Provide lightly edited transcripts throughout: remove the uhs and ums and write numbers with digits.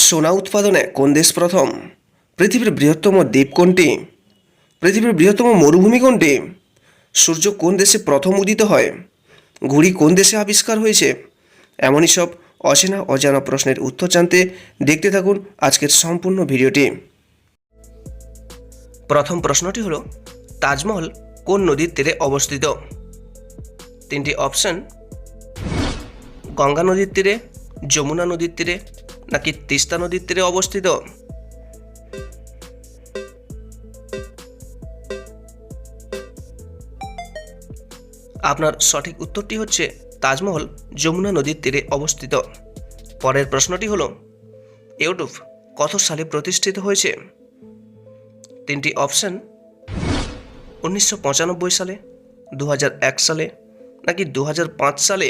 সোনা উৎপাদনে কোন দেশ প্রথম? পৃথিবীর বৃহত্তম দ্বীপ কোনটি? পৃথিবীর বৃহত্তম মরুভূমি কোনটি? সূর্য কোন দেশে প্রথম উদিত হয়? ঘুড়ি কোন দেশে আবিষ্কার হয়েছে? এমনই সব অচেনা অজানা প্রশ্নের উত্তর জানতে দেখতে থাকুন আজকের সম্পূর্ণ ভিডিওটি। প্রথম প্রশ্নটি হলো, তাজমহল কোন নদীর তীরে অবস্থিত? তিনটি অপশন: গঙ্গা নদীর তীরে, যমুনা নদীর তীরে, নাকি তিস্তা নদীর তীরে অবস্থিত? আপনার সঠিক উত্তরটি হচ্ছে তাজমহল যমুনা নদীর তীরে অবস্থিত। পরের প্রশ্নটি হলো, ইউটিউব কত সালে প্রতিষ্ঠিত হয়েছে? তিনটি অপশন: 1995 সালে, 2001 সালে, নাকি 2005 সালে?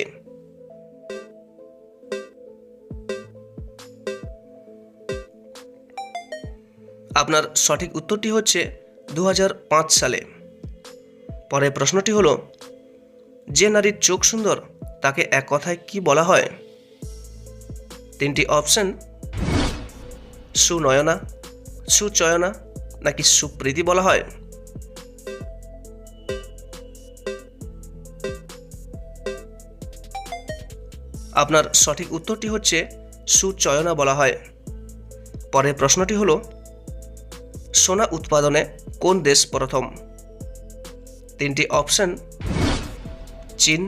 আপনার সঠিক উত্তরটি হচ্ছে 2005 সালে। পরের প্রশ্নটি হলো, যে নারীর চোখ সুন্দর তাকে এক কথায় কি বলা হয়? তিনটি অপশন: সুনয়না, সুচয়না, নাকি সুপ্রীতি বলা হয়? আপনার সঠিক উত্তরটি হচ্ছে সুচয়না বলা হয়। পরের প্রশ্নটি হলো, সোনা উৎপাদনে কোন দেশ প্রথম? তিনটি অপশন: চীন,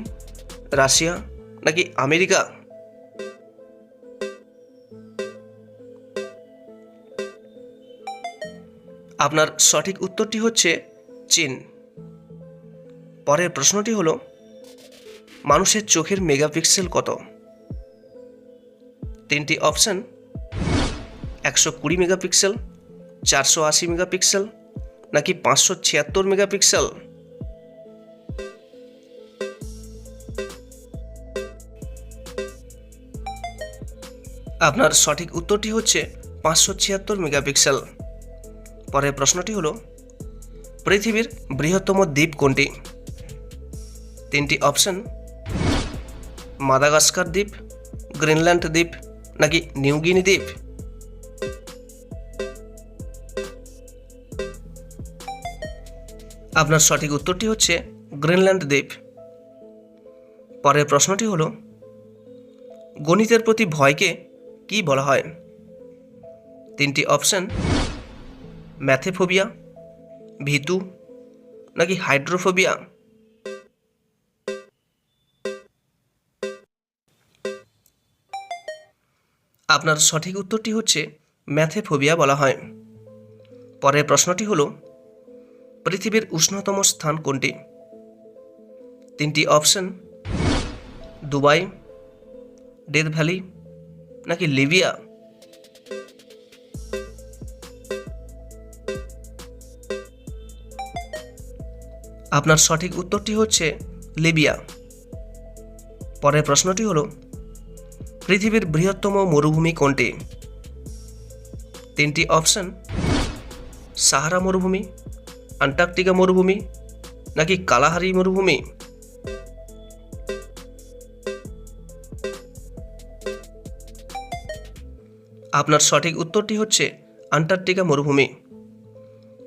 রাশিয়া, নাকি আমেরিকা? আপনার সঠিক উত্তরটি হচ্ছে চীন। পরের প্রশ্নটি হলো, মানুষের চোখের মেগাপিক্সেল কত? তিনটি অপশন: 120 মেগাপিক্সেল, 480 মেগাপিক্সেল, নাকি 576 মেগাপিক্সেল? আপনার সঠিক উত্তরটি হচ্ছে 576 মেগাপিক্সেল। পরের প্রশ্নটি হলো, পৃথিবীর বৃহত্তম দ্বীপ কোনটি? তিনটি অপশন: মাদাগাস্কার দ্বীপ, গ্রিনল্যান্ড দ্বীপ, নাকি নিউগিনি দ্বীপ? আপনার সঠিক উত্তরটি হচ্ছে গ্রিনল্যান্ড দ্বীপ। পরের প্রশ্নটি হলো, গণিতের প্রতি ভয়কে কি বলা হয়? তিনটি অপশন: ম্যাথেফোবিয়া, ভীতু, নাকি হাইড্রোফোবিয়া? আপনার সঠিক উত্তরটি হচ্ছে ম্যাথেফোবিয়া বলা হয়। পরের প্রশ্নটি হলো, পৃথিবীর উষ্ণতম স্থান কোনটি? তিনটি অপশন: দুবাই, ডেথ ভ্যালি, নাকি লিবিয়া? আপনার সঠিক উত্তরটি হচ্ছে লিবিয়া। পরের প্রশ্নটি হলো, পৃথিবীর বৃহত্তম মরুভূমি কোনটি? তিনটি অপশন: সাহারা মরুভূমি, আন্টার্কটিকা মরুভূমি, নাকি কালাহারি মরুভূমি? আপনার সঠিক উত্তরটি হচ্ছে আন্টার্কটিকা মরুভূমি।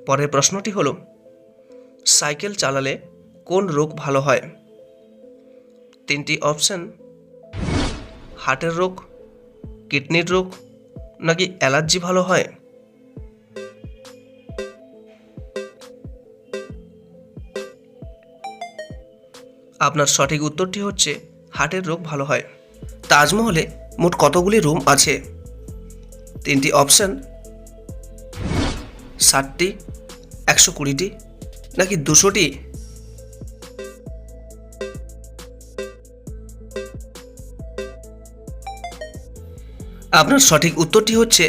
পরের প্রশ্নটি হলো, সাইকেল চালালে কোন রোগ ভালো হয়? তিনটি অপশন: হার্টের রোগ, কিডনির রোগ, নাকি অ্যালার্জি ভালো হয়? আপনার সঠিক উত্তরটি হচ্ছে হার্টের রোগ ভালো হয়। তাজমহলে মোট কতগুলি রুম আছে? তিনটি অপশন: 60টি, 120টি, নাকি 200টি? আপনার সঠিক উত্তরটি হচ্ছে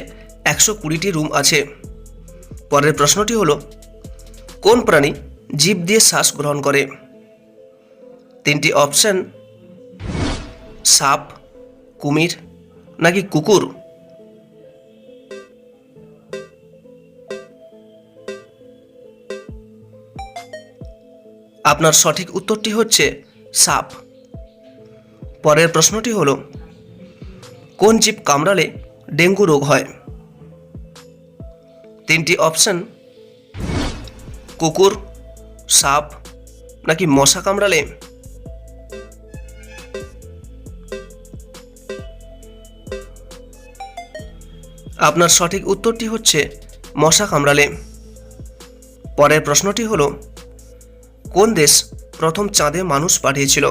120টি রুম আছে। পরের প্রশ্নটি হলো, কোন প্রাণী জিভ দিয়ে শ্বাস গ্রহণ করে? তিনটি অপশন: সাপ, কুমির, নাকি কুকুর? আপনার সঠিক উত্তরটি হচ্ছে সাপ। পরের প্রশ্নটি হলো, কোন জীব কামড়ালে ডেঙ্গু রোগ হয়? তিনটি অপশন, কুকুর, সাপ নাকি মশা কামড়ালে? আপনার সঠিক উত্তরটি হচ্ছে মশা কামড়ালে। পরের প্রশ্নটি হলো, কোন দেশ প্রথম চাঁদে মানুষ পাঠিয়েছিল?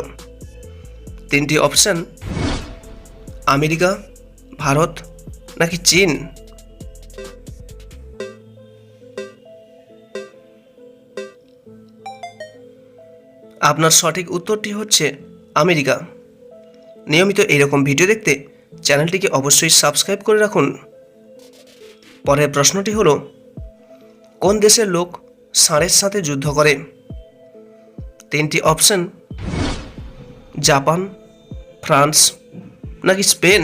তিনটি অপশন, আমেরিকা, ভারত নাকি চীন? আপনার সঠিক উত্তরটি হচ্ছে আমেরিকা। নিয়মিত এইরকম ভিডিও দেখতে চ্যানেলটিকে অবশ্যই সাবস্ক্রাইব করে রাখুন। পরের প্রশ্নটি হলো, কোন দেশের লোক ষাঁড়ের সাথে যুদ্ধ করে? তিনটি অপশন, জাপান, ফ্রান্স নাকি স্পেন?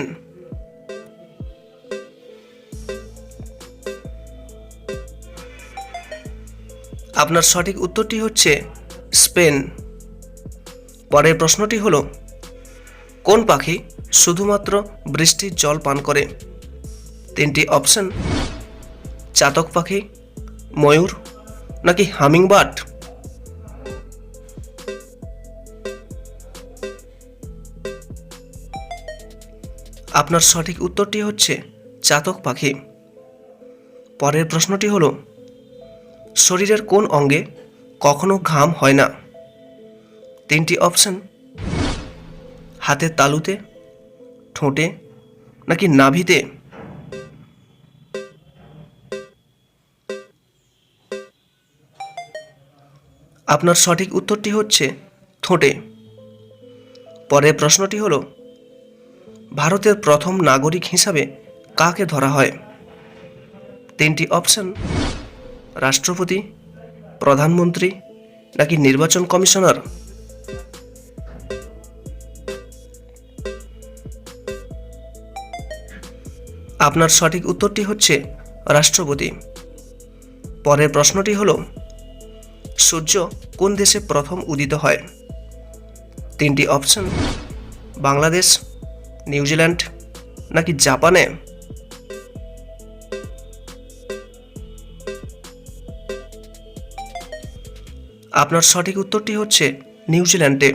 আপনার সঠিক উত্তরটি হচ্ছে স্পেন। পরের প্রশ্নটি হলো, কোন পাখি শুধুমাত্র বৃষ্টির জল পান করে? তিনটি অপশন, চাতক পাখি, ময়ূর নাকি হামিংবার্ড? আপনার সঠিক উত্তরটি হচ্ছে চাতক পাখি। পরের প্রশ্নটি হলো, শরীরের কোন অঙ্গে কখনো ঘাম হয় না? তিনটি অপশন, হাতের তালুতে, ঠোঁটে নাকি নাভিতে? আপনার সঠিক উত্তরটি হচ্ছে ঠোঁটে। পরের প্রশ্নটি হলো, ভারতের প্রথম নাগরিক হিসাবে কাকে ধরা হয়? তিনটি অপশন, রাষ্ট্রপতি, প্রধানমন্ত্রী নাকি নির্বাচন কমিশনার? আপনার সঠিক উত্তরটি হচ্ছে রাষ্ট্রপতি। পরের প্রশ্নটি হলো, সূর্য কোন দেশে প্রথম উদিত হয়? তিনটি অপশন, বাংলাদেশ, নিউজিল্যান্ড নাকি জাপানে? আপনার সঠিক উত্তরটি হচ্ছে নিউজিল্যান্ডে।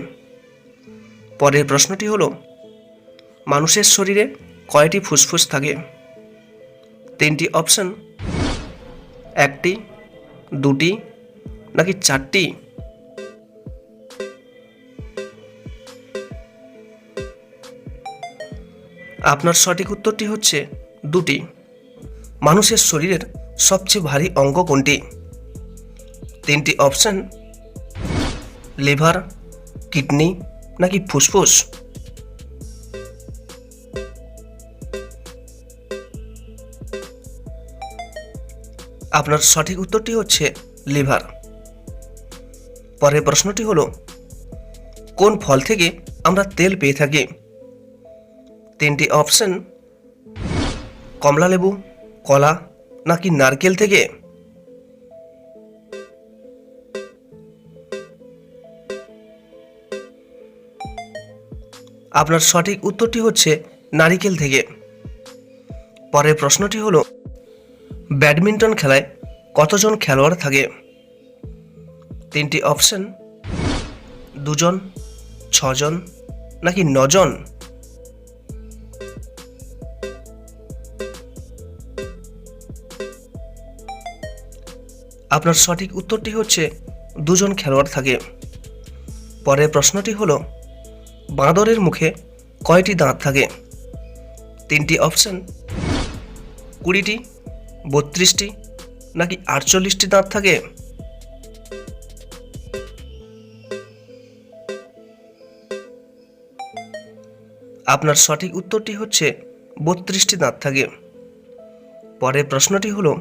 পরের প্রশ্নটি হলো, মানুষের শরীরে কয়টি ফুসফুস থাকে? তিনটি অপশন, একটি, দুটি নাকি চারটি? আপনার সঠিক উত্তরটি হচ্ছে দুটি। মানুষের শরীরের সবচেয়ে ভারী অঙ্গ কোনটি? তিনটি অপশন, লিভার, কিডনি নাকি ফুসফুস? আপনার সঠিক উত্তরটি হচ্ছে লিভার। পরের প্রশ্নটি হলো, কোন ফল থেকে আমরা তেল পেয়ে থাকি? তিনটি অপশন, কমলালেবু, কলা নাকি নারকেল থেকে? আপনার সঠিক উত্তরটি হচ্ছে নারকেল থেকে। পরের প্রশ্নটি হলো, ব্যাডমিন্টন খেলায় কতজন খেলোয়াড় থাকে? তিনটি অপশন, দুজন, ছজন নাকি নজন? আপনার সঠিক উত্তরটি হচ্ছে দুজন খেলোয়াড় থাকে। পরের প্রশ্নটি হলো, বাঁদরের মুখে কয়টি দাঁত থাকে? তিনটি অপশন, 20টি, 32টি নাকি 48টি দাঁত থাকে? আপনার সঠিক উত্তরটি হচ্ছে 32টি দাঁত থাকে। পরের প্রশ্নটি হলো,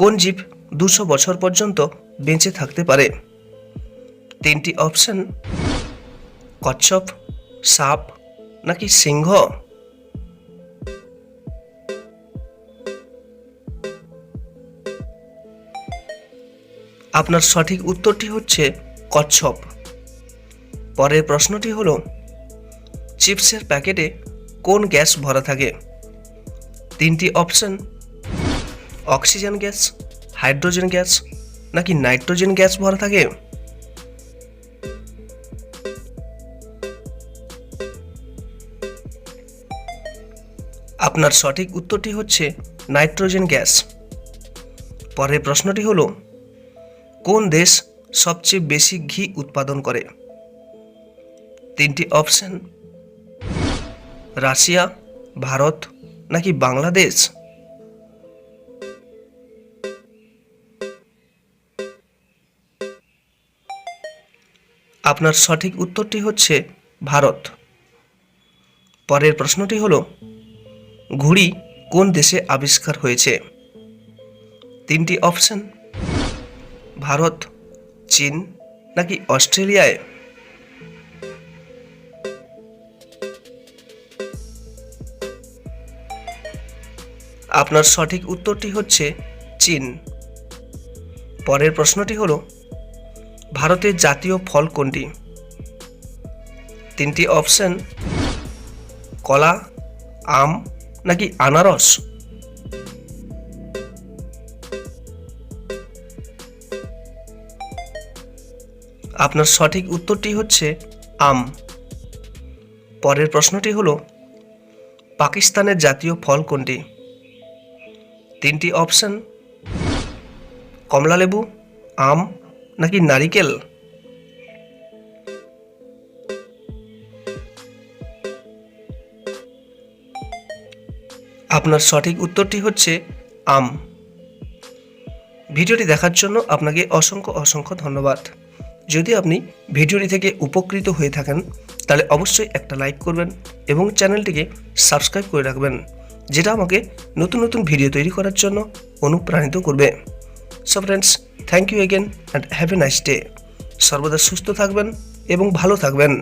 কোন জীব 200 বছর পর্যন্ত বেঁচে থাকতে পারে? তিনটি অপশন, কচ্ছপ, সাপ নাকি সিংহ? আপনার সঠিক উত্তরটি হচ্ছে কচ্ছপ। পরের প্রশ্নটি হলো, চিপসের প্যাকেটে কোন গ্যাস ভরা থাকে? তিনটি option, oxygen gas, hydrogen gas নাকি নাইট্রোজেন গ্যাস ভরা থাকে? আপনার সঠিক উত্তরটি হচ্ছে নাইট্রোজেন গ্যাস। পরের প্রশ্নটি হলো, কোন দেশ সবচেয়ে বেশি ঘি উৎপাদন করে? তিনটি অপশন, রাশিয়া, ভারত নাকি বাংলাদেশ? আপনার সঠিক উত্তরটি হচ্ছে ভারত। পরের প্রশ্নটি হলো, ঘুড়ি কোন দেশে আবিষ্কার হয়েছে? তিনটি অপশন, ভারত, চীন নাকি অস্ট্রেলিয়ায়? আপনার সঠিক উত্তরটি হচ্ছে চীন। পরের প্রশ্নটি হলো, ভারতের জাতীয় ফল কোনটি? তিনটি অপশন, কলা, আম নাকি আনারস? আপনার সঠিক উত্তরটি হচ্ছে আম। পরের প্রশ্নটি হলো, পাকিস্তানের জাতীয় ফল কোনটি? তিনটি অপশন, কমলালেবু, আম নাকি নারিকেল? আপনার সঠিক উত্তরটি হচ্ছে আম। ভিডিওটি দেখার জন্য আপনাকে অসংখ্য অসংখ্য ধন্যবাদ। যদি আপনি ভিডিওটি থেকে উপকৃত হয়ে থাকেন তাহলে অবশ্যই একটা লাইক করবেন এবং চ্যানেলটিকে সাবস্ক্রাইব করে রাখবেন, যেটা আমাকে নতুন নতুন ভিডিও তৈরি করার জন্য অনুপ্রাণিত করবে। So friends, thank you again and have a nice day. সর্বদা সুস্থ থাকবেন এবং ভালো থাকবেন।